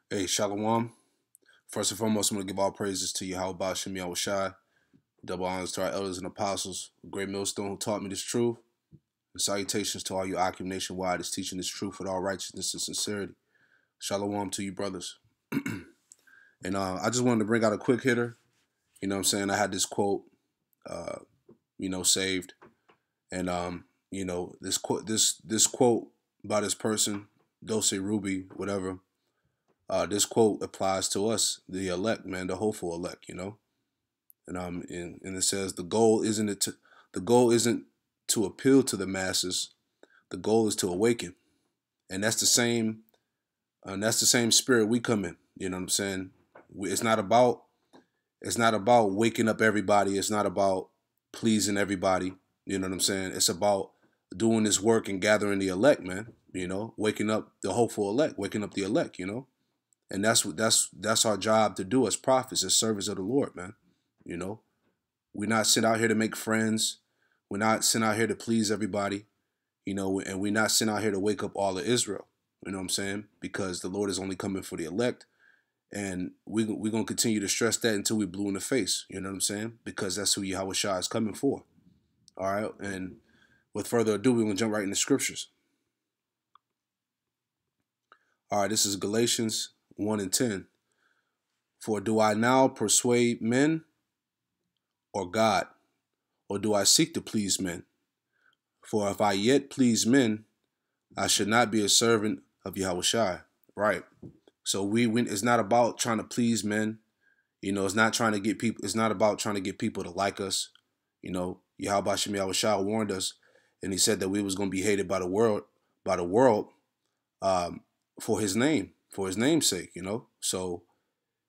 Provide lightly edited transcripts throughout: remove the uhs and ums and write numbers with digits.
Hey, Shalawam. First and foremost, I'm going to give all praises to Yahawah, Bahasham, Yahawashi. Double honors to our elders and apostles, Greatmillstone, who taught me this truth. And salutations to all you Akim nationwide is teaching this truth with all righteousness and sincerity. Shalawam to you, brothers. And I just wanted to bring out a quick hitter. You know what I'm saying? I had this quote, uh, saved. And, this quote by this person, Dulce Ruby, whatever. This quote applies to us, the elect, man, the hopeful elect. And it says the goal isn't to appeal to the masses. The goal is to awaken, and that's the same spirit we come in. You know what I'm saying? It's not about waking up everybody. It's not about pleasing everybody. You know what I'm saying? It's about doing this work and gathering the elect, man. Waking up the hopeful elect, waking up the elect. And that's our job to do as prophets, as servants of the Lord, man. You know, we're not sent out here to make friends. We're not sent out here to please everybody. And we're not sent out here to wake up all of Israel. You know what I'm saying? Because the Lord is only coming for the elect, and we're gonna continue to stress that until we blue in the face. You know what I'm saying? Because that's who Yahawashi is coming for. All right. And with further ado, we're gonna jump right into scriptures. All right. This is Galatians 1:10. For do I now persuade men or God, or do I seek to please men? For if I yet please men, I should not be a servant of Yahawashi. Right. So it's not about trying to please men. It's not trying to get people. It's not about trying to get people to like us. Yahawashi warned us, and he said that we was going to be hated by the world, for his name's sake. So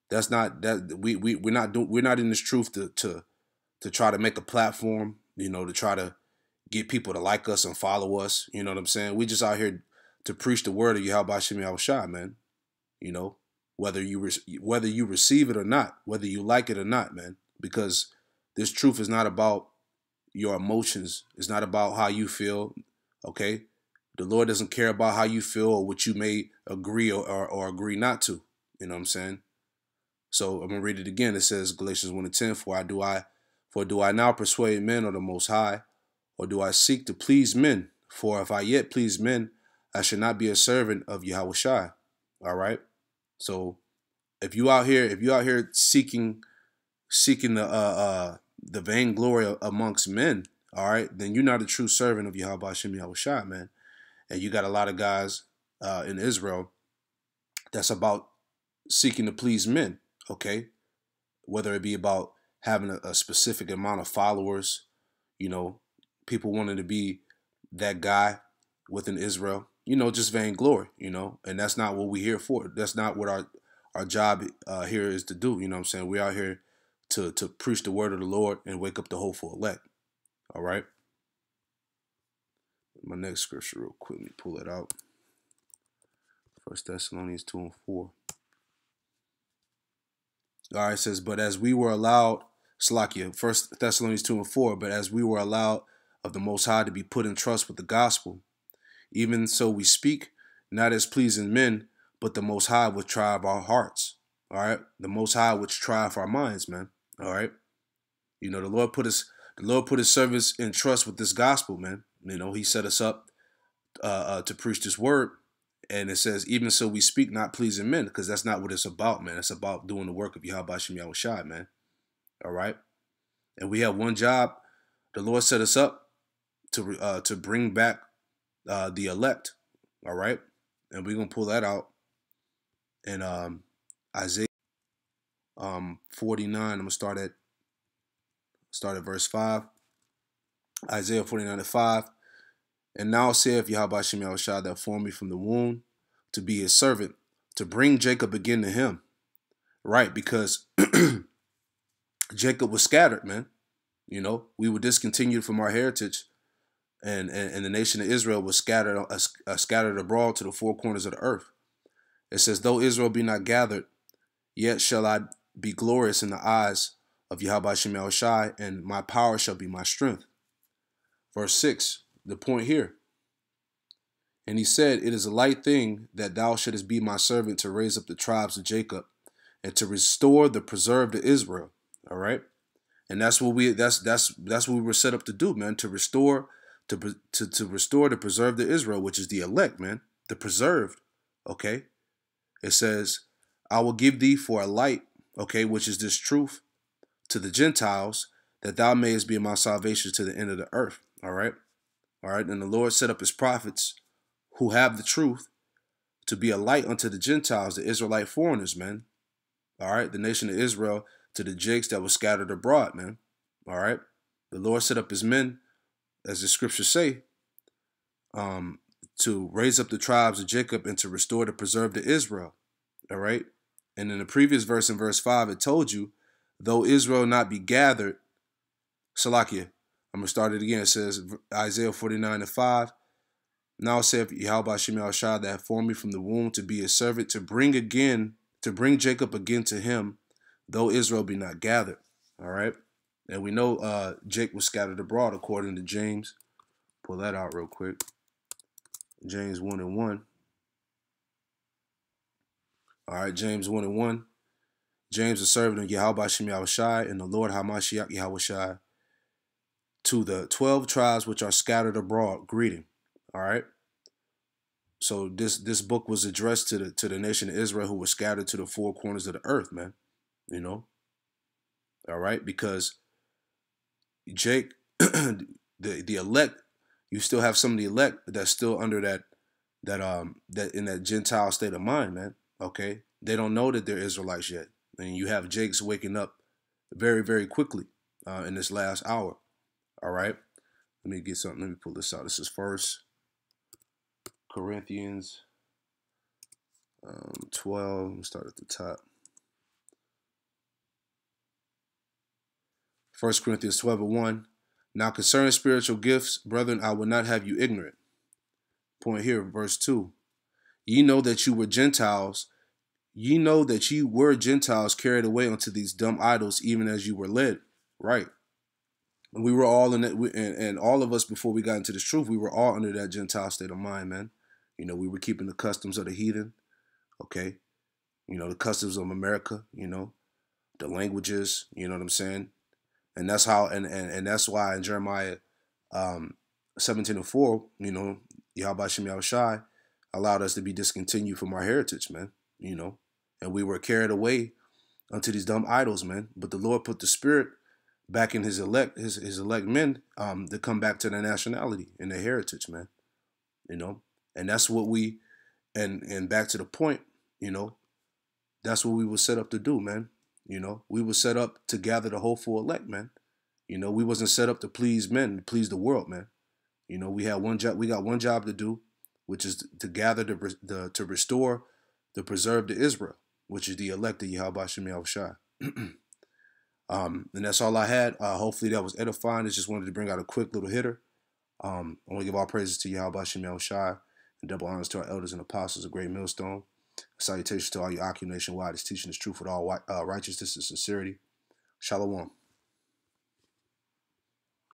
that's not that we're not in this truth to try to make a platform. To try to get people to like us and follow us. You know what I'm saying? We just out here to preach the word of Yahawashi, man. Whether you receive it or not, whether you like it or not, man. Because this truth is not about your emotions. It's not about how you feel. Okay, the Lord doesn't care about how you feel or what you may agree or agree not to. You know what I'm saying? So I'm gonna read it again. It says Galatians 1:10. For do I now persuade men or the Most High, or do I seek to please men? For if I yet please men, I should not be a servant of Yahawashi. All right. So if you out here seeking the vainglory amongst men, all right, then you're not a true servant of Yahawashi, man. And you got a lot of guys in Israel that's about seeking to please men, okay? Whether it be about having a specific amount of followers, people wanting to be that guy within Israel, just vainglory, and that's not what we're here for. That's not what our job here is to do. You know what I'm saying? We're out here to preach the word of the Lord and wake up the hopeful elect. All right. My next scripture real quick. Let me pull it out. 1 Thessalonians 2:4. All right, it says, but as we were allowed, Slakia, 1 Thessalonians 2:4, but as we were allowed of the Most High to be put in trust with the gospel, even so we speak, not as pleasing men, but the Most High which try of our hearts. All right, the Most High which try of our minds, man. All right, the Lord put His servants in trust with this gospel, man. He set us up to preach this word, and it says, even so we speak, not pleasing men, because that's not what it's about, man. It's about doing the work of Yahawashi, man. All right, and we have one job. The Lord set us up to bring back the elect. All right, and we're gonna pull that out in Isaiah 49. I'm gonna start at verse 5. Isaiah 49:5. And now saith Yahawashi that formed me from the womb to be his servant, to bring Jacob again to him. Right, because Jacob was scattered, man. We were discontinued from our heritage, and the nation of Israel was scattered abroad to the four corners of the earth. It says, though Israel be not gathered, yet shall I be glorious in the eyes of Yahawashi, and my power shall be my strength. Verse 6, the point here. And he said, it is a light thing that thou shouldest be my servant to raise up the tribes of Jacob and to restore the preserved of Israel. All right. And that's what what we were set up to do, man, to restore, to restore the preserved of Israel, which is the elect, man, the preserved. Okay. It says, I will give thee for a light, okay, which is this truth, to the Gentiles, that thou mayest be my salvation to the end of the earth. All right. All right. And the Lord set up his prophets who have the truth to be a light unto the Gentiles, the Israelite foreigners, man. All right. The nation of Israel to the Jakes that were scattered abroad, man. All right. The Lord set up his men, as the scriptures say, to raise up the tribes of Jacob and to restore the preserved of Israel. All right. And in the previous verse, in verse 5, it told you, though Israel not be gathered, Salakia, I'm going to start it again. It says, Isaiah 49:5, now saith Yahawashi that formed me from the womb to be a servant, to bring Jacob again to him, though Israel be not gathered. All right. And we know Jake was scattered abroad according to James. Pull that out real quick. James 1:1. All right, James 1:1. James, a servant of Yahawashi and the Lord Hamashiach Yahawashi, to the 12 tribes which are scattered abroad, greeting. All right. So this book was addressed to the nation of Israel who were scattered to the four corners of the earth, man. You know. All right, because Jake, the elect, you still have some of the elect that's still under that in that Gentile state of mind, man. Okay, they don't know that they're Israelites yet, and you have Jake's waking up very, very quickly in this last hour. All right, let me get something. Let me pull this out. This is 1 Corinthians 12. Let me start at the top. 1 Corinthians 12:1. Now concerning spiritual gifts, brethren, I would not have you ignorant. Point here, verse 2. Ye know that you were Gentiles. Ye know that ye were Gentiles carried away unto these dumb idols, even as you were led. Right. And we were all in it, and all of us before we got into this truth, we were all under that Gentile state of mind, man. You know, we were keeping the customs of the heathen. Okay. You know, the customs of America, you know, the languages, you know what I'm saying? And that's how, and that's why in Jeremiah 17:4, you know, Yahawashi allowed us to be discontinued from our heritage, man. You know, and we were carried away unto these dumb idols, man. But the Lord put the spirit back in his elect men to come back to their nationality and their heritage, man. You know, and that's what we, and back to the point, you know, that's what we were set up to do, man. You know, we were set up to gather the hopeful elect, man. You know, we wasn't set up to please men, to please the world, man. You know, we had one job. We got one job to do, which is to gather to restore the preserved of Israel, which is the elect of Yahawashi. And that's all I had. Hopefully that was edifying. I just wanted to bring out a quick little hitter. I want to give all praises to Yahawashi and double honors to our elders and apostles of Greatmillstone. Salutations to all your Akim nationwide is teaching this truth with all righteousness and sincerity. Shalawam.